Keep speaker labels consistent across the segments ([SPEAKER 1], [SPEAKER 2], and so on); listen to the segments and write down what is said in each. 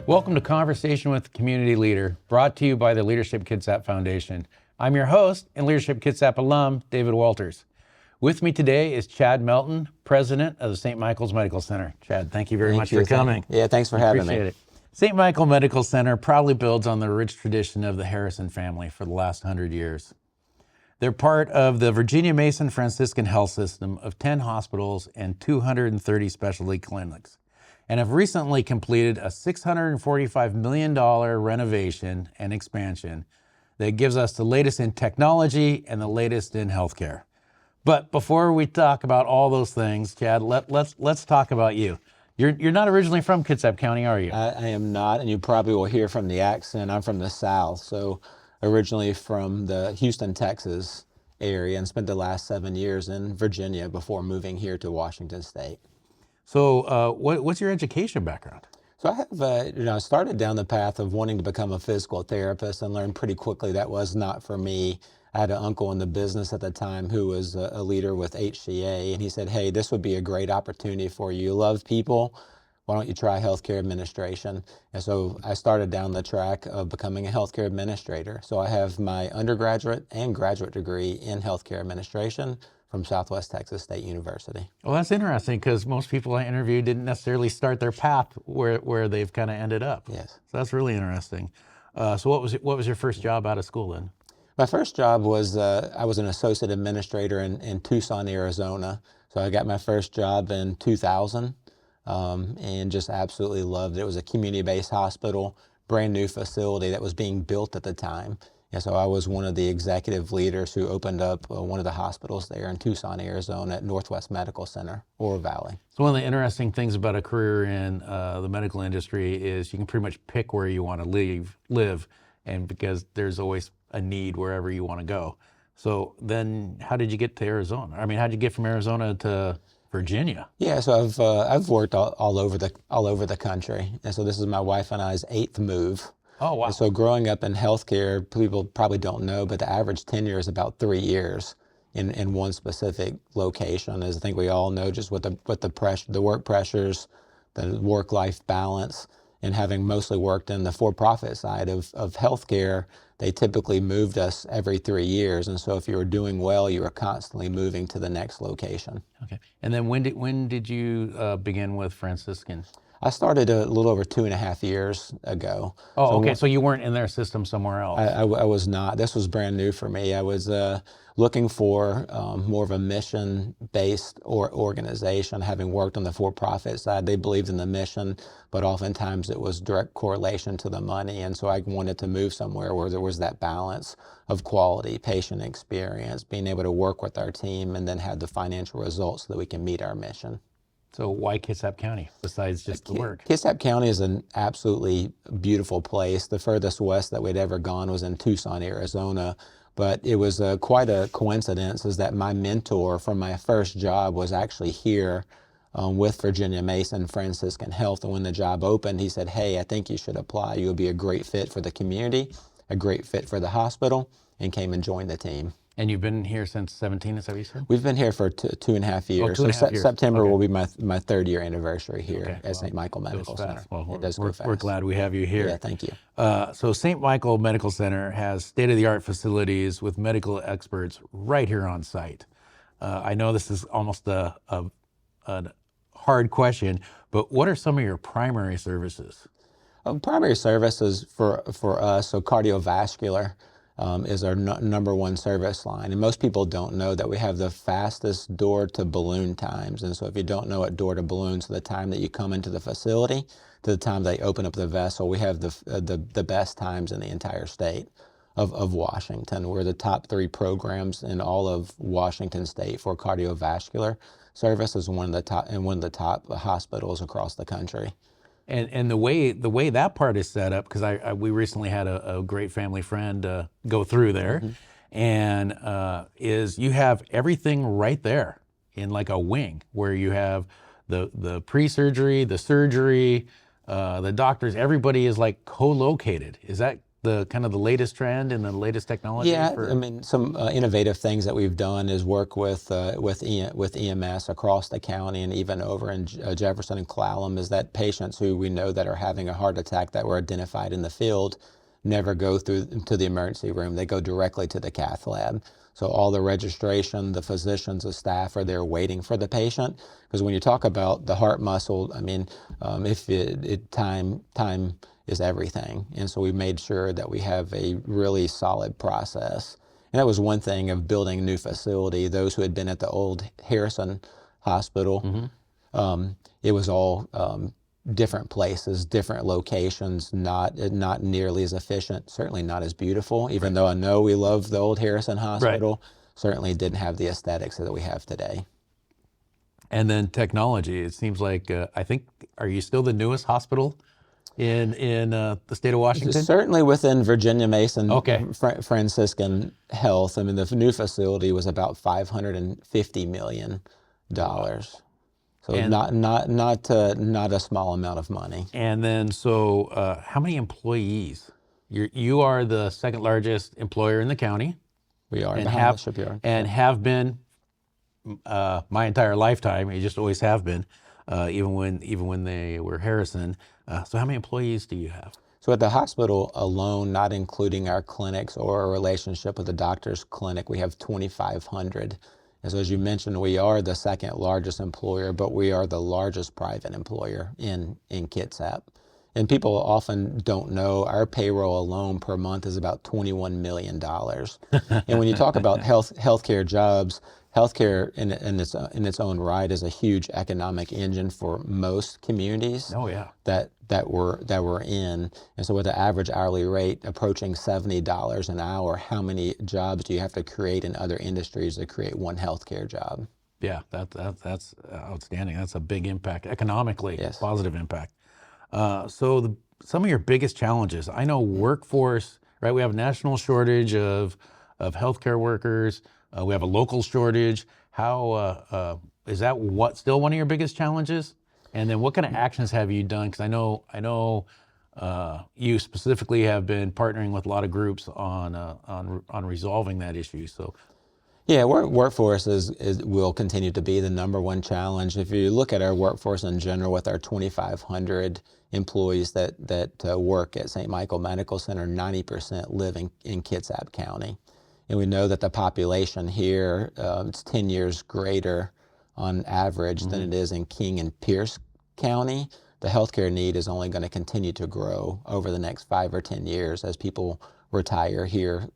[SPEAKER 1] Welcome to Conversation with the Community Leader, brought to you by the Leadership Kitsap Foundation. I'm your host and Leadership Kitsap alum, David Walters. With me today is Chad Melton, president of the St. Michael's Medical Center. Chad, thank you very much for coming.
[SPEAKER 2] Yeah, thanks for having me.
[SPEAKER 1] Appreciate it. St. Michael Medical Center proudly builds on the rich tradition of the Harrison family for the last 100 years. They're part of the Virginia Mason Franciscan Health System of 10 hospitals and 230 specialty clinics, and have recently completed a $645 million renovation and expansion that gives us the latest in technology and the latest in healthcare. But before we talk about all those things, Chad, let's talk about you. You're not originally from Kitsap County, are you?
[SPEAKER 2] I am not, and you probably will hear from the accent. I'm from the South, so originally from the Houston, Texas area, and spent the last 7 years in Virginia before moving here to Washington State.
[SPEAKER 1] So what's your education background?
[SPEAKER 2] So I have, started down the path of wanting to become a physical therapist and learned pretty quickly that was not for me. I had an uncle in the business at the time who was a leader with HCA, and he said, hey, this would be a great opportunity for you. You love people. Why don't you try healthcare administration? And so I started down the track of becoming a healthcare administrator. So I have my undergraduate and graduate degree in healthcare administration from Southwest Texas State University.
[SPEAKER 1] Well, that's interesting because most people I interviewed didn't necessarily start their path where they've kind of ended up.
[SPEAKER 2] Yes.
[SPEAKER 1] So that's really interesting. So what was your first job out of school then?
[SPEAKER 2] My first job was, I was an associate administrator in Tucson, Arizona. So I got my first job in 2000 and just absolutely loved it. It was a community-based hospital, brand new facility that was being built at the time. And so I was one of the executive leaders who opened up one of the hospitals there in Tucson, Arizona at Northwest Medical Center, Oro Valley.
[SPEAKER 1] So one of the interesting things about a career in the medical industry is you can pretty much pick where you want to live, and because there's always a need wherever you want to go. So then how did you get to Arizona? I mean, how did you get from Arizona to Virginia?
[SPEAKER 2] Yeah, so I've worked all over the country. And so this is my wife and I's 8th move.
[SPEAKER 1] Oh, wow.
[SPEAKER 2] And so growing up in healthcare, people probably don't know, but the average tenure is about 3 years in one specific location. As I think we all know, just with the pressure, the work pressures, the work-life balance, and having mostly worked in the for-profit side of healthcare, they typically moved us every 3 years. And so if you were doing well, you were constantly moving to the next location.
[SPEAKER 1] Okay. And then when did you begin with Franciscan?
[SPEAKER 2] I started a little over 2.5 years ago.
[SPEAKER 1] Oh, okay. So you weren't in their system somewhere else?
[SPEAKER 2] I was not. This was brand new for me. I was looking for more of a mission-based organization. Having worked on the for-profit side, they believed in the mission, but oftentimes it was direct correlation to the money. And so I wanted to move somewhere where there was that balance of quality, patient experience, being able to work with our team, and then have the financial results so that we can meet our mission.
[SPEAKER 1] So why Kitsap County, besides just the work?
[SPEAKER 2] Kitsap County is an absolutely beautiful place. The furthest west that we'd ever gone was in Tucson, Arizona. But it was quite a coincidence is that my mentor from my first job was actually here with Virginia Mason Franciscan Health. And when the job opened, he said, hey, I think you should apply. You'll be a great fit for the community, a great fit for the hospital, and came and joined the team.
[SPEAKER 1] And you've been here since 17, is that what you said?
[SPEAKER 2] We've been here for 2.5 years.
[SPEAKER 1] Oh, 2.5 years.
[SPEAKER 2] September
[SPEAKER 1] Okay.
[SPEAKER 2] will be my 3rd year anniversary here at St. Michael Medical Center.
[SPEAKER 1] Well,
[SPEAKER 2] It does go fast.
[SPEAKER 1] We're glad we have you here.
[SPEAKER 2] Yeah, thank you.
[SPEAKER 1] So St. Michael Medical Center has state-of-the-art facilities with medical experts right here on site. I know this is almost a hard question, but what are some of your primary services?
[SPEAKER 2] Primary services for us, so cardiovascular, is our number one service line. And most people don't know that we have the fastest door to balloon times. And so if you don't know what door to balloon, so the time that you come into the facility to the time they open up the vessel, we have the best times in the entire state of Washington. We're the top 3 programs in all of Washington State for cardiovascular services, one of the top hospitals across the country.
[SPEAKER 1] And the way that part is set up, because we recently had a great family friend go through there, and is you have everything right there in like a wing where you have the pre-surgery, the surgery, the doctors, everybody is like co-located. Is that the kind of the latest trend and the latest technology?
[SPEAKER 2] Yeah, I mean, some innovative things that we've done is work with EMS across the county and even over in Jefferson and Clallam, is that patients who we know that are having a heart attack that were identified in the field never go through to the emergency room. They go directly to the cath lab. So all the registration, the physicians, the staff are there waiting for the patient. Because when you talk about the heart muscle, I mean, if time is everything. And so we made sure that we have a really solid process. And that was one thing of building a new facility. Those who had been at the old Harrison Hospital, it was all different places, different locations, not nearly as efficient, certainly not as beautiful, even though I know we love the old Harrison Hospital, certainly didn't have the aesthetics that we have today.
[SPEAKER 1] And then technology, it seems like, I think, are you still the newest hospital in the state of Washington?
[SPEAKER 2] Certainly within Virginia Mason
[SPEAKER 1] Okay.
[SPEAKER 2] Franciscan Health. I mean, the new facility was about $550 million. So
[SPEAKER 1] And-
[SPEAKER 2] not a small amount of money.
[SPEAKER 1] And then, so how many employees? You are the second largest employer in the county.
[SPEAKER 2] We are
[SPEAKER 1] and
[SPEAKER 2] behind the shipyard.
[SPEAKER 1] And have been my entire lifetime. You just always have been, even when they were Harrison. So how many employees do you have?
[SPEAKER 2] So at the hospital alone, not including our clinics or our relationship with the doctor's clinic, we have 2,500. And so as you mentioned, we are the second largest employer, but we are the largest private employer in Kitsap. And people often don't know our payroll alone per month is about $21 million. And when you talk about healthcare jobs, healthcare in its own right is a huge economic engine for most communities.
[SPEAKER 1] Oh yeah.
[SPEAKER 2] That we're in. And so with the average hourly rate approaching $70 an hour, how many jobs do you have to create in other industries to create one healthcare job?
[SPEAKER 1] Yeah, that's outstanding. That's a big impact economically,
[SPEAKER 2] Yes.
[SPEAKER 1] Positive impact. So some of your biggest challenges, I know workforce, right? We have a national shortage of healthcare workers. We have a local shortage. How is that still one of your biggest challenges? And then what kind of actions have you done? Because I know you specifically have been partnering with a lot of groups on resolving that issue. So.
[SPEAKER 2] Yeah, workforce will continue to be the number one challenge. If you look at our workforce in general, with our 2,500 employees that work at St. Michael Medical Center, 90% live in Kitsap County. And we know that the population here, it's 10 years greater on average than it is in King and Pierce County. The healthcare need is only going to continue to grow over the next 5 or 10 years as people retire here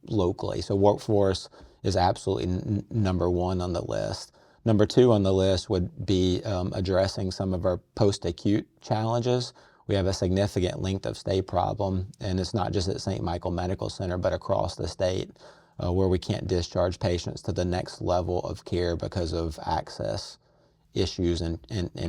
[SPEAKER 2] locally. So workforce is absolutely number one on the list. Number two on the list would be addressing some of our post-acute challenges. We have a significant length of stay problem, and it's not just at St. Michael Medical Center, but across the state, where we can't discharge patients to the next level of care because of access issues and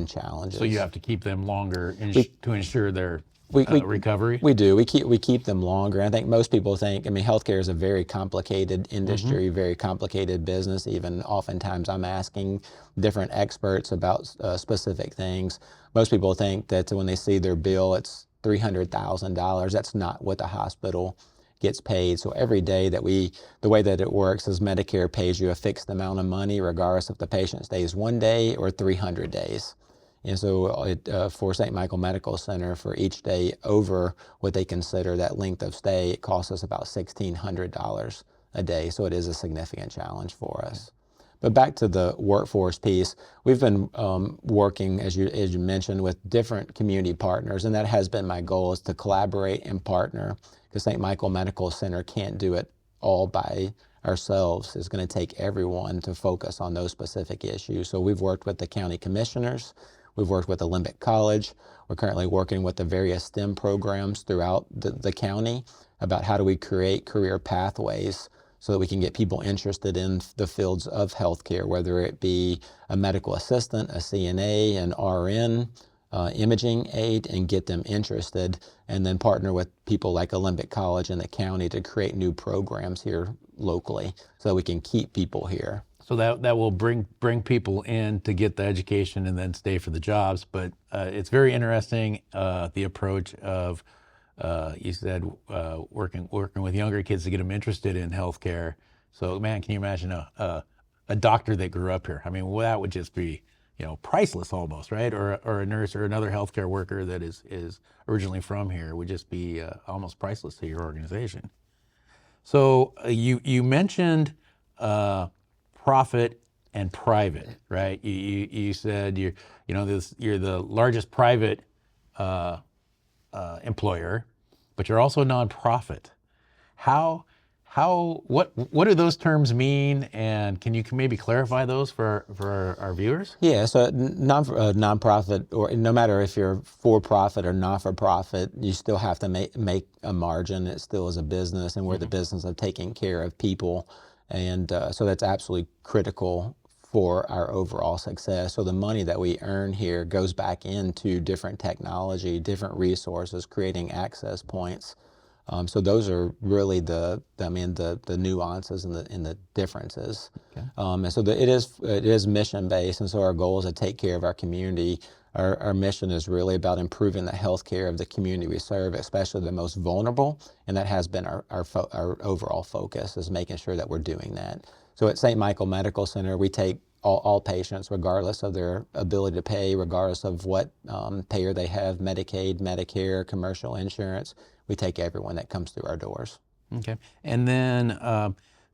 [SPEAKER 2] challenges.
[SPEAKER 1] So you have to keep them longer to ensure their recovery?
[SPEAKER 2] We do. We keep them longer. I think most people think, I mean, healthcare is a very complicated industry, very complicated business. Even oftentimes I'm asking different experts about specific things. Most people think that when they see their bill, it's $300,000. That's not what the hospital gets paid. So every day the way that it works is Medicare pays you a fixed amount of money regardless if the patient stays 1 day or 300 days. And so for St. Michael Medical Center, for each day over what they consider that length of stay, it costs us about $1,600 a day. So it is a significant challenge for us. But back to the workforce piece, we've been working, as you mentioned, with different community partners, and that has been my goal, is to collaborate and partner, because St. Michael Medical Center can't do it all by ourselves. It's going to take everyone to focus on those specific issues. So we've worked with the county commissioners, we've worked with Olympic College, we're currently working with the various STEM programs throughout the county about how do we create career pathways so that we can get people interested in the fields of healthcare, whether it be a medical assistant, a CNA, an RN, imaging aid, and get them interested, and then partner with people like Olympic College and the county to create new programs here locally so that we can keep people here.
[SPEAKER 1] So that will bring people in to get the education and then stay for the jobs. But it's very interesting, the approach of You said working with younger kids to get them interested in healthcare. So, man, can you imagine a doctor that grew up here? I mean, well, that would just be, priceless almost, right? Or a nurse or another healthcare worker that is originally from here would just be almost priceless to your organization. So you mentioned profit and private, right? You said you're the largest private employer, but you're also a nonprofit. What do those terms mean, and can you maybe clarify those for our viewers?
[SPEAKER 2] Yeah, so nonprofit, or no matter if you're for profit or not for profit, you still have to make a margin. It still is a business, and we're the business of taking care of people, and so that's absolutely critical for our overall success. So the money that we earn here goes back into different technology, different resources, creating access points. So those are really the nuances and the differences.
[SPEAKER 1] Okay.
[SPEAKER 2] And so it is mission based, and so our goal is to take care of our community. Our mission is really about improving the health care of the community we serve, especially the most vulnerable, and that has been our overall focus, is making sure that we're doing that. So at St. Michael Medical Center, we take all patients, regardless of their ability to pay, regardless of what payer they have, Medicaid, Medicare, commercial insurance. We take everyone that comes through our doors.
[SPEAKER 1] Okay. And then,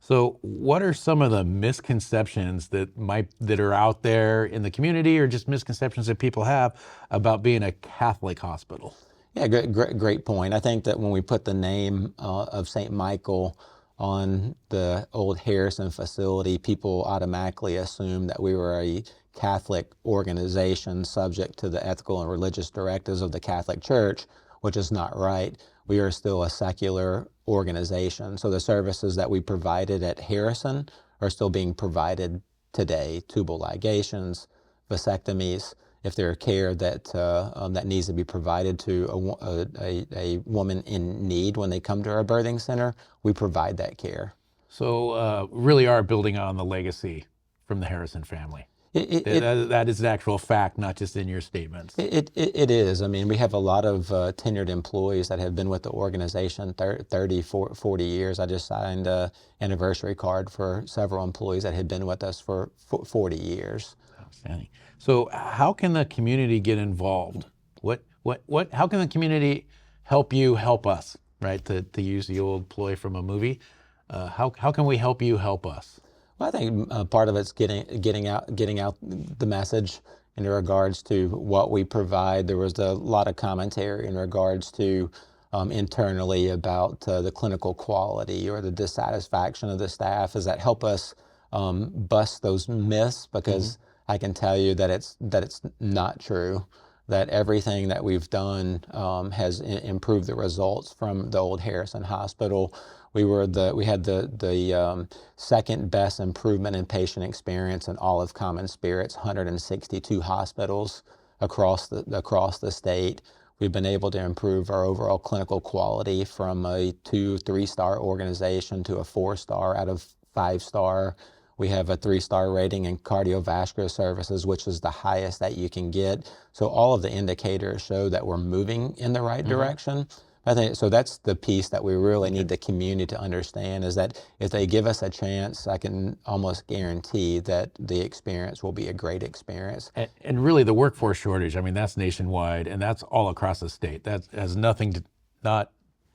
[SPEAKER 1] so what are some of the misconceptions that are out there in the community, or just misconceptions that people have about being a Catholic hospital?
[SPEAKER 2] Yeah, great point. I think that when we put the name of St. Michael on the old Harrison facility, people automatically assume that we were a Catholic organization subject to the ethical and religious directives of the Catholic Church, which is not right. We are still a secular organization. So the services that we provided at Harrison are still being provided today: tubal ligations, vasectomies. If there are care that needs to be provided to a woman in need when they come to our birthing center, we provide that care.
[SPEAKER 1] So really are building on the legacy from the Harrison family. That is an actual fact, not just in your statements.
[SPEAKER 2] It is. I mean, we have a lot of tenured employees that have been with the organization 30, 40 years. I just signed an anniversary card for several employees that had been with us for 40 years.
[SPEAKER 1] Outstanding. So how can the community get involved? How can the community help you help us, right? To use the old ploy from a movie. How can we help you help us?
[SPEAKER 2] Well, I think part of it's getting out the message in regards to what we provide. There was a lot of commentary in regards to internally about the clinical quality or the dissatisfaction of the staff. Does that help us bust those myths? Because I can tell you that it's not true. That everything that we've done has improved the results from the old Harrison Hospital. We had the second best improvement in patient experience in all of Common Spirit's 162 hospitals across the state. We've been able to improve our overall clinical quality from a 2-3-star organization to a 4-star out of 5-star. We have a 3-star rating in cardiovascular services, which is the highest that you can get. So all of the indicators show that we're moving in the right direction. I think so. That's the piece that we really need the community to understand, is that if they give us a chance, I can almost guarantee that the experience will be a great experience.
[SPEAKER 1] And really, the workforce shortage, I mean, that's nationwide, and that's all across the state. That has not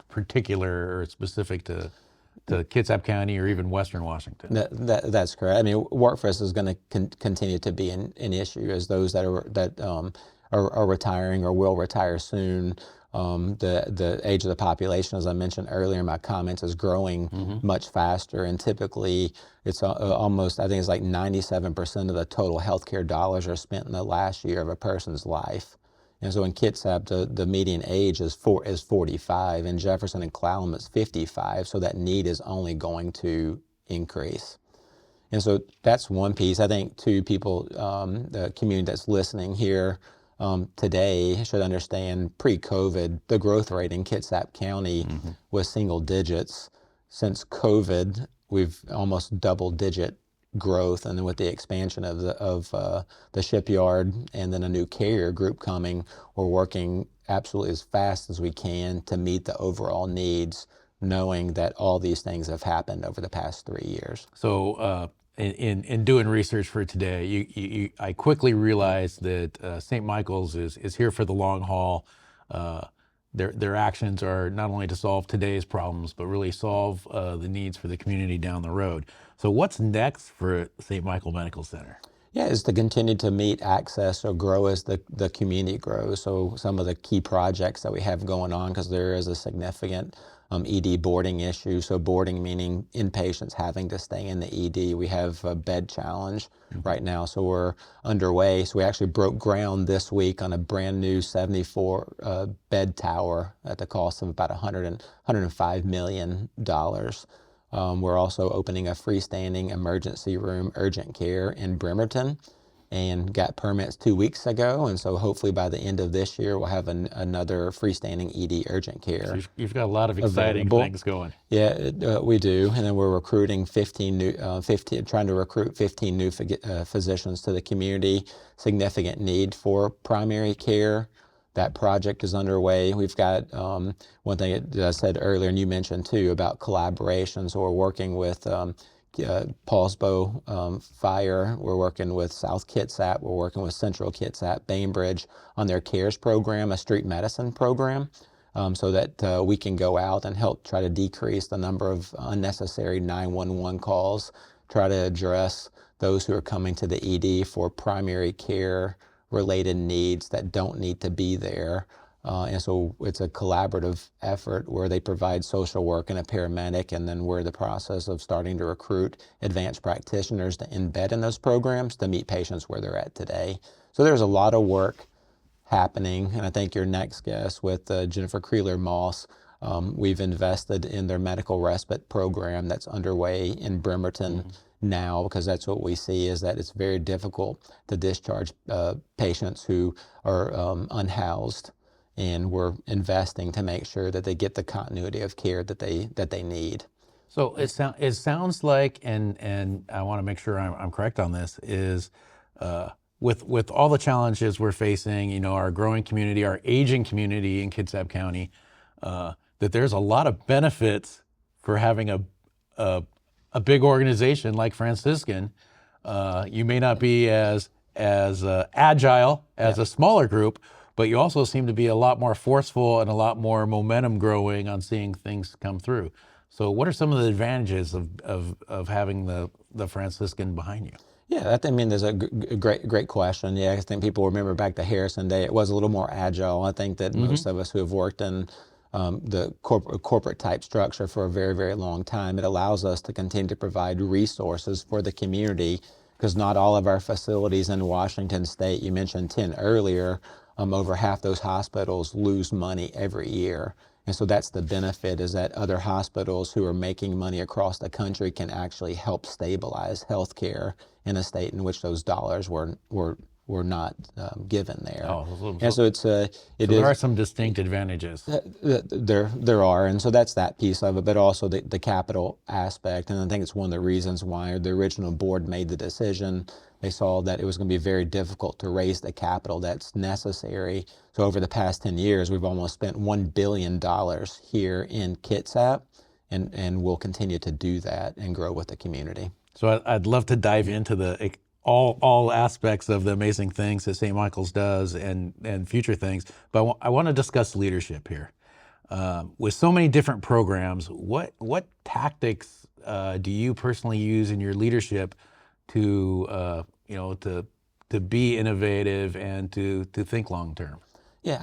[SPEAKER 1] particular or specific to Kitsap County or even Western Washington.
[SPEAKER 2] That's correct. I mean, workforce is going to continue to be an issue, as those that are retiring or will retire soon. The age of the population, as I mentioned earlier in my comments, is growing much faster, and typically it's almost, I think it's like 97% of the total healthcare dollars are spent in the last year of a person's life. And so in Kitsap, the median age is 45. In Jefferson and Clallam, it's 55. So that need is only going to increase. And so that's one piece. I think, too, the community that's listening here today should understand pre-COVID, the growth rate in Kitsap County was single digits. Since COVID, we've almost double-digit growth and then with the expansion of the shipyard and then a new carrier group coming, we're working absolutely as fast as we can to meet the overall needs, knowing that all these things have happened over the past 3 years.
[SPEAKER 1] So in doing research for today, I quickly realized that St. Michael's is here for the long haul. Their actions are not only to solve today's problems, but really solve the needs for the community down the road. So what's next for St. Michael Medical Center?
[SPEAKER 2] Yeah, is to continue to meet access or grow as the community grows. So some of the key projects that we have going on, because there is a significant ED boarding issue. So boarding meaning inpatients having to stay in the ED. We have a bed challenge right now, so we're underway. So we actually broke ground this week on a brand new 74 bed tower at the cost of about $105 million. We're also opening a freestanding emergency room urgent care in Bremerton and got permits 2 weeks ago. And so hopefully by the end of this year, we'll have another freestanding ED urgent care.
[SPEAKER 1] So you've got a lot of exciting things going.
[SPEAKER 2] Yeah, we do. And then we're recruiting 15 trying to recruit 15 new physicians to the community. Significant need for primary care. That project is underway. We've got one thing that I said earlier, and you mentioned too, about collaboration. So we're working with Paulsbo Fire. We're working with South Kitsap. We're working with Central Kitsap, Bainbridge on their CARES program, a street medicine program, so that we can go out and help try to decrease the number of unnecessary 911 calls, try to address those who are coming to the ED for primary care related needs that don't need to be there. And so it's a collaborative effort where they provide social work and a paramedic, and then we're in the process of starting to recruit advanced practitioners to embed in those programs to meet patients where they're at today. So there's a lot of work happening, and I think your next guest with Jennifer Creeler-Moss, we've invested in their medical respite program that's underway in Bremerton now, because that's what we see is that it's very difficult to discharge patients who are unhoused, and we're investing to make sure that they get the continuity of care that they need.
[SPEAKER 1] So it sounds like, and I want to make sure I'm correct on this, is with all the challenges we're facing, our growing community, our aging community in Kitsap County, that there's a lot of benefits for having a big organization like Franciscan. You may not be as agile as a smaller group, but you also seem to be a lot more forceful and a lot more momentum growing on seeing things come through. So what are some of the advantages of having the Franciscan behind you?
[SPEAKER 2] Yeah, there's a great question. Yeah, I think people remember back to Harrison Day, it was a little more agile. I think that most of us who have worked in the corporate type structure for a very, very long time, it allows us to continue to provide resources for the community, because not all of our facilities in Washington State, you mentioned 10 earlier, over half those hospitals lose money every year. And so that's the benefit, is that other hospitals who are making money across the country can actually help stabilize healthcare in a state in which those dollars were not given there. And so there
[SPEAKER 1] are some distinct advantages.
[SPEAKER 2] There are, and so that's that piece of it, but also the capital aspect. And I think it's one of the reasons why the original board made the decision. They saw that it was going to be very difficult to raise the capital that's necessary. So over the past 10 years, we've almost spent $1 billion here in Kitsap, and we'll continue to do that and grow with the community.
[SPEAKER 1] So I'd love to dive into all aspects of the amazing things that St. Michael's does and future things, but I want to discuss leadership here. With so many different programs, what tactics do you personally use in your leadership to be innovative and to think long term?
[SPEAKER 2] Yeah,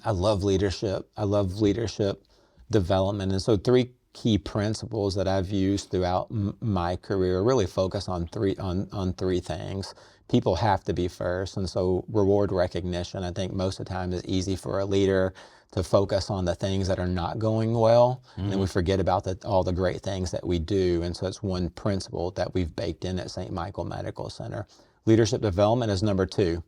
[SPEAKER 2] I love leadership. I love leadership development, and so 3 key principles that I've used throughout my career really focus on three things. People have to be first, and so reward recognition. I think most of the time it's easy for a leader to focus on the things that are not going well, and then we forget about all the great things that we do. And so it's one principle that we've baked in at St. Michael Medical Center. Leadership development is number 2.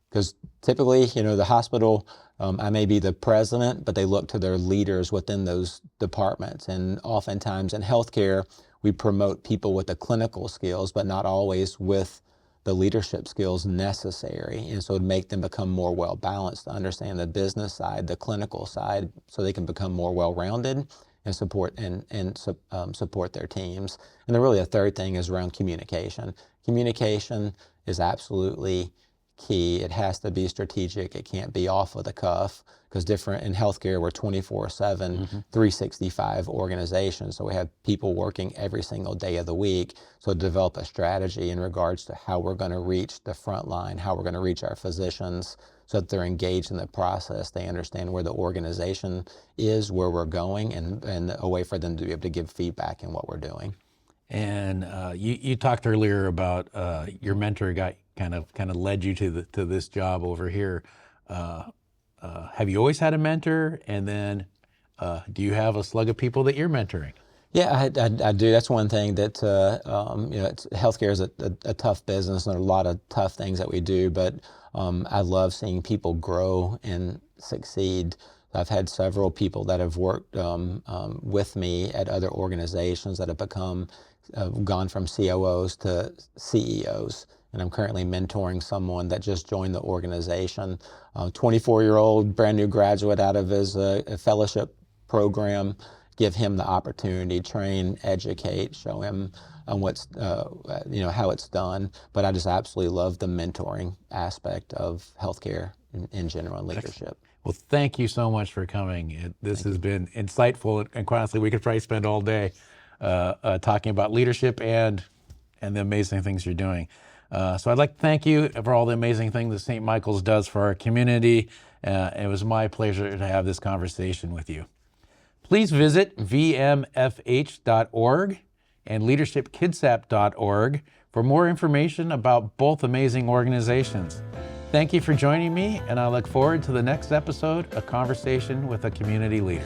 [SPEAKER 2] Because typically, the hospital, I may be the president, but they look to their leaders within those departments. And oftentimes in healthcare, we promote people with the clinical skills, but not always with the leadership skills necessary. And so to make them become more well-balanced, to understand the business side, the clinical side, so they can become more well-rounded and support support their teams. And then really a third thing is around communication. Communication is absolutely key. It has to be strategic. It can't be off of the cuff, because different in healthcare, we're 24/7, 365 organizations. So we have people working every single day of the week. So develop a strategy in regards to how we're going to reach the front line, how we're going to reach our physicians, so that they're engaged in the process. They understand where the organization is, where we're going, and a way for them to be able to give feedback in what we're doing.
[SPEAKER 1] And you talked earlier about your mentor got kind of led you to this job over here. Have you always had a mentor? And then do you have a slug of people that you're mentoring?
[SPEAKER 2] Yeah, I do. That's one thing that, healthcare is a tough business, and there are a lot of tough things that we do, but I love seeing people grow and succeed. I've had several people that have worked with me at other organizations that have gone from COOs to CEOs. And I'm currently mentoring someone that just joined the organization, 24-year-old, brand new graduate out of his fellowship program. Give him the opportunity, train, educate, show him how it's done. But I just absolutely love the mentoring aspect of healthcare in general and leadership.
[SPEAKER 1] Well, thank you so much for coming. This has been insightful, and quite honestly, we could probably spend all day talking about leadership and the amazing things you're doing. So I'd like to thank you for all the amazing things that St. Michael's does for our community. It was my pleasure to have this conversation with you. Please visit vmfh.org and leadershipkitsap.org for more information about both amazing organizations. Thank you for joining me, and I look forward to the next episode, A Conversation with a Community Leader.